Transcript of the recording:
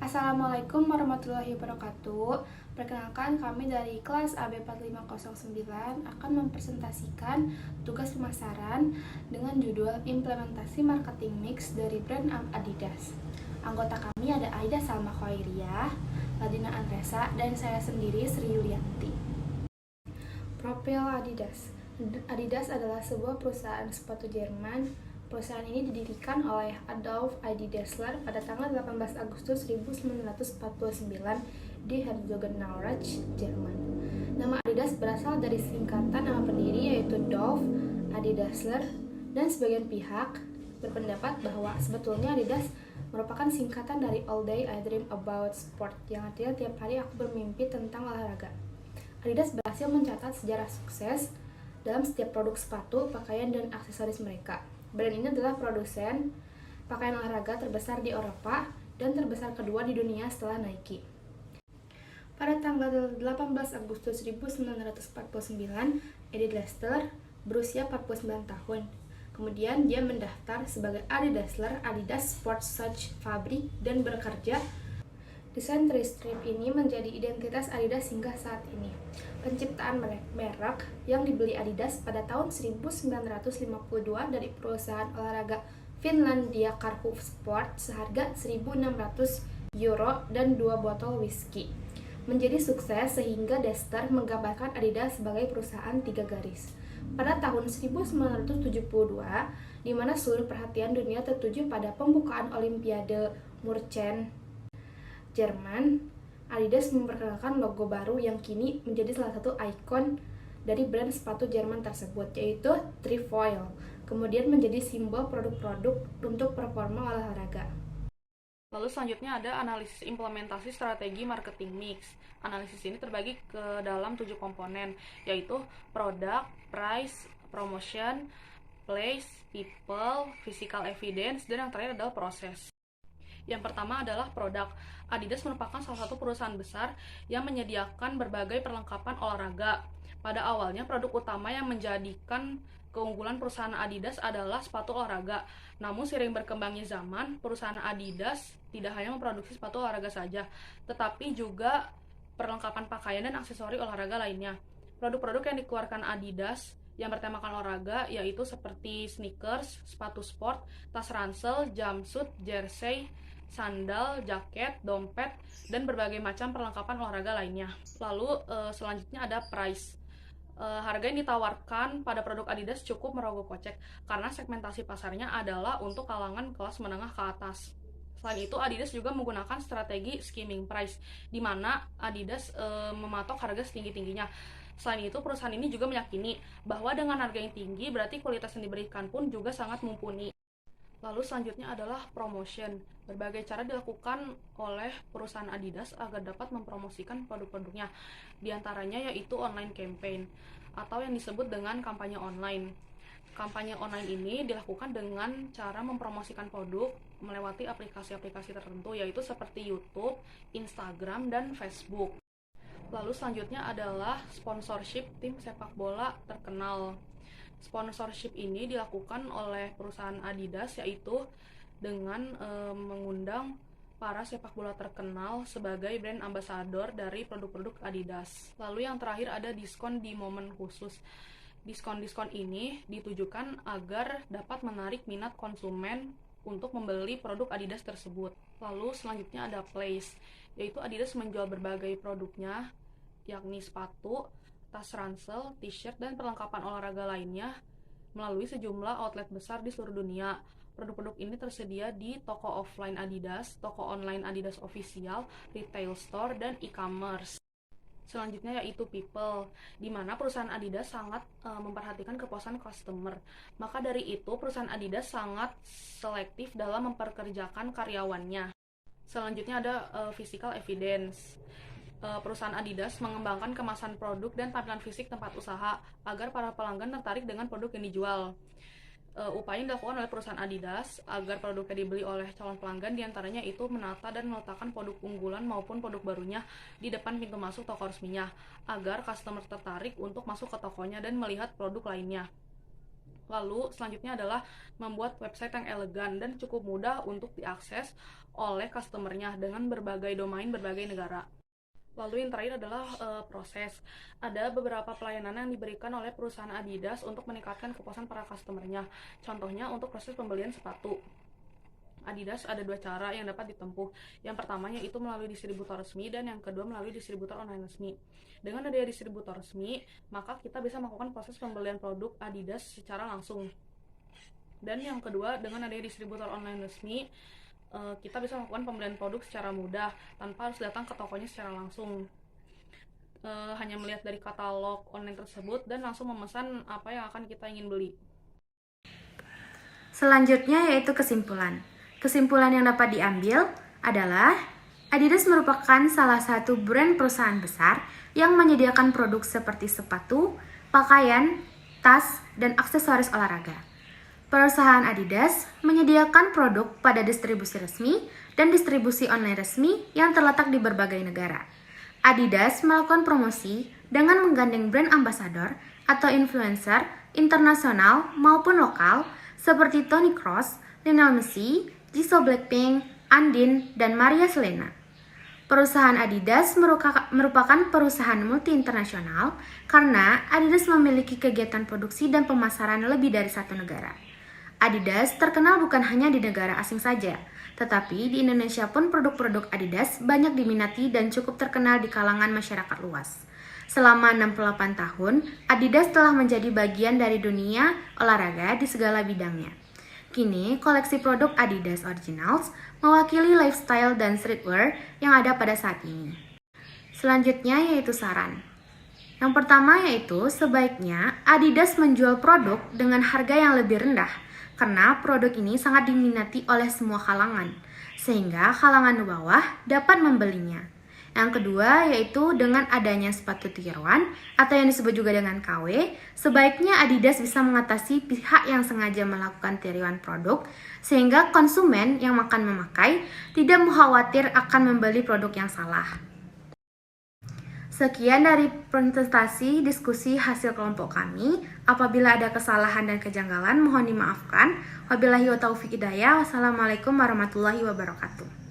Assalamualaikum warahmatullahi wabarakatuh. Perkenalkan, kami dari kelas AB4509 akan mempresentasikan tugas pemasaran dengan judul Implementasi Marketing Mix dari brand Adidas. Anggota kami ada Aida Salma Khairiyah, Ladina Andresa, dan saya sendiri Sri Yulianti. Profil Adidas. Adidas adalah sebuah perusahaan sepatu Jerman. Perusahaan ini didirikan oleh Adolf I.D. Dassler pada tanggal 18 Agustus 1949 di Herzogenaurach, Jerman. Nama Adidas berasal dari singkatan nama pendiri yaitu Dolf I.D. Dassler, dan sebagian pihak berpendapat bahwa sebetulnya Adidas merupakan singkatan dari All Day I Dream About Sport, yang artinya tiap hari aku bermimpi tentang olahraga. Adidas berhasil mencatat sejarah sukses dalam setiap produk sepatu, pakaian, dan aksesoris mereka. Brand ini adalah produsen pakaian olahraga terbesar di Eropa dan terbesar kedua di dunia setelah Nike. Pada tanggal 18 Agustus 1949, Eddie Dassler berusia 49 tahun. Kemudian dia mendaftar sebagai Adi Dassler Adidas Sports Shoes Fabrik dan bekerja. Desain tri-strip ini menjadi identitas Adidas hingga saat ini. Penciptaan merek yang dibeli Adidas pada tahun 1952 dari perusahaan olahraga Finlandia Karhu Sport seharga 1.600 euro dan 2 botol whisky. Menjadi sukses sehingga Dassler menggambarkan Adidas sebagai perusahaan 3 garis. Pada tahun 1972, di mana seluruh perhatian dunia tertuju pada pembukaan Olimpiade Munchen, Jerman, Adidas memperkenalkan logo baru yang kini menjadi salah satu ikon dari brand sepatu Jerman tersebut, yaitu trefoil, kemudian menjadi simbol produk-produk untuk performa olahraga. Lalu selanjutnya ada analisis implementasi strategi marketing mix. Analisis ini terbagi ke dalam 7 komponen, yaitu product, price, promotion, place, people, physical evidence, dan yang terakhir adalah proses. Yang pertama adalah produk. Adidas merupakan salah satu perusahaan besar yang menyediakan berbagai perlengkapan olahraga. Pada awalnya, produk utama yang menjadikan keunggulan perusahaan Adidas adalah sepatu olahraga. Namun, seiring berkembangnya zaman, perusahaan Adidas tidak hanya memproduksi sepatu olahraga saja, tetapi juga perlengkapan pakaian dan aksesori olahraga lainnya. Produk-produk yang dikeluarkan Adidas yang bertemakan olahraga yaitu seperti sneakers, sepatu sport, tas ransel, jumpsuit, jersey, sandal, jaket, dompet, dan berbagai macam perlengkapan olahraga lainnya. Lalu selanjutnya ada price. Harga yang ditawarkan pada produk Adidas cukup merogoh kocek karena segmentasi pasarnya adalah untuk kalangan kelas menengah ke atas. Selain itu, Adidas juga menggunakan strategi skimming price, di mana Adidas mematok harga setinggi-tingginya. Selain itu, perusahaan ini juga meyakini bahwa dengan harga yang tinggi, berarti kualitas yang diberikan pun juga sangat mumpuni. Lalu selanjutnya adalah promotion. Berbagai cara dilakukan oleh perusahaan Adidas agar dapat mempromosikan produk-produknya. Di antaranya yaitu online campaign atau yang disebut dengan kampanye online. Kampanye online ini dilakukan dengan cara mempromosikan produk melewati aplikasi-aplikasi tertentu, yaitu seperti YouTube, Instagram, dan Facebook. Lalu selanjutnya adalah sponsorship tim sepak bola terkenal. Sponsorship ini dilakukan oleh perusahaan Adidas, yaitu dengan mengundang para sepak bola terkenal sebagai brand ambassador dari produk-produk Adidas. Lalu yang terakhir ada diskon di momen khusus. Diskon-diskon ini ditujukan agar dapat menarik minat konsumen untuk membeli produk Adidas tersebut. Lalu selanjutnya ada place, yaitu Adidas menjual berbagai produknya, yakni sepatu, tas ransel, t-shirt, dan perlengkapan olahraga lainnya melalui sejumlah outlet besar di seluruh dunia. Produk-produk ini tersedia di toko offline Adidas, toko online Adidas Official, retail store, dan e-commerce. Selanjutnya yaitu people, di mana perusahaan Adidas sangat memperhatikan kepuasan customer. Maka dari itu, perusahaan Adidas sangat selektif dalam memperkerjakan karyawannya. Selanjutnya ada physical evidence. Perusahaan Adidas mengembangkan kemasan produk dan tampilan fisik tempat usaha agar para pelanggan tertarik dengan produk yang dijual. Upaya yang dilakukan oleh perusahaan Adidas agar produknya dibeli oleh calon pelanggan diantaranya itu menata dan meletakkan produk unggulan maupun produk barunya di depan pintu masuk toko resminya agar customer tertarik untuk masuk ke tokonya dan melihat produk lainnya. Lalu selanjutnya adalah membuat website yang elegan dan cukup mudah untuk diakses oleh customernya dengan berbagai domain berbagai negara. Lalu yang terakhir adalah proses. Ada beberapa pelayanan yang diberikan oleh perusahaan Adidas untuk meningkatkan kepuasan para customernya. Contohnya untuk proses pembelian sepatu. Adidas ada dua cara yang dapat ditempuh. Yang pertamanya itu melalui distributor resmi dan yang kedua melalui distributor online resmi. Dengan adanya distributor resmi, maka kita bisa melakukan proses pembelian produk Adidas secara langsung. Dan yang kedua, dengan adanya distributor online resmi, kita bisa melakukan pembelian produk secara mudah tanpa harus datang ke tokonya secara langsung. Hanya melihat dari katalog online tersebut dan langsung memesan apa yang akan kita ingin beli. Selanjutnya yaitu kesimpulan. Kesimpulan yang dapat diambil adalah Adidas merupakan salah satu brand perusahaan besar yang menyediakan produk seperti sepatu, pakaian, tas, dan aksesoris olahraga. Perusahaan Adidas menyediakan produk pada distribusi resmi dan distribusi online resmi yang terletak di berbagai negara. Adidas melakukan promosi dengan menggandeng brand ambassador atau influencer internasional maupun lokal seperti Toni Kroos, Lionel Messi, Jisoo Blackpink, Andin, dan Maria Selena. Perusahaan Adidas merupakan perusahaan multi internasional karena Adidas memiliki kegiatan produksi dan pemasaran lebih dari satu negara. Adidas terkenal bukan hanya di negara asing saja, tetapi di Indonesia pun produk-produk Adidas banyak diminati dan cukup terkenal di kalangan masyarakat luas. Selama 68 tahun, Adidas telah menjadi bagian dari dunia olahraga di segala bidangnya. Kini, koleksi produk Adidas Originals mewakili lifestyle dan streetwear yang ada pada saat ini. Selanjutnya yaitu saran. Yang pertama yaitu sebaiknya Adidas menjual produk dengan harga yang lebih rendah karena produk ini sangat diminati oleh semua kalangan, sehingga kalangan bawah dapat membelinya. Yang kedua yaitu dengan adanya sepatu tier 1 atau yang disebut juga dengan KW, sebaiknya Adidas bisa mengatasi pihak yang sengaja melakukan tiruan produk sehingga konsumen yang akan memakai tidak khawatir akan membeli produk yang salah. Sekian dari presentasi diskusi hasil kelompok kami. Apabila ada kesalahan dan kejanggalan mohon dimaafkan. Wabillahi wa taufiq hidayah. Wassalamualaikum warahmatullahi wabarakatuh.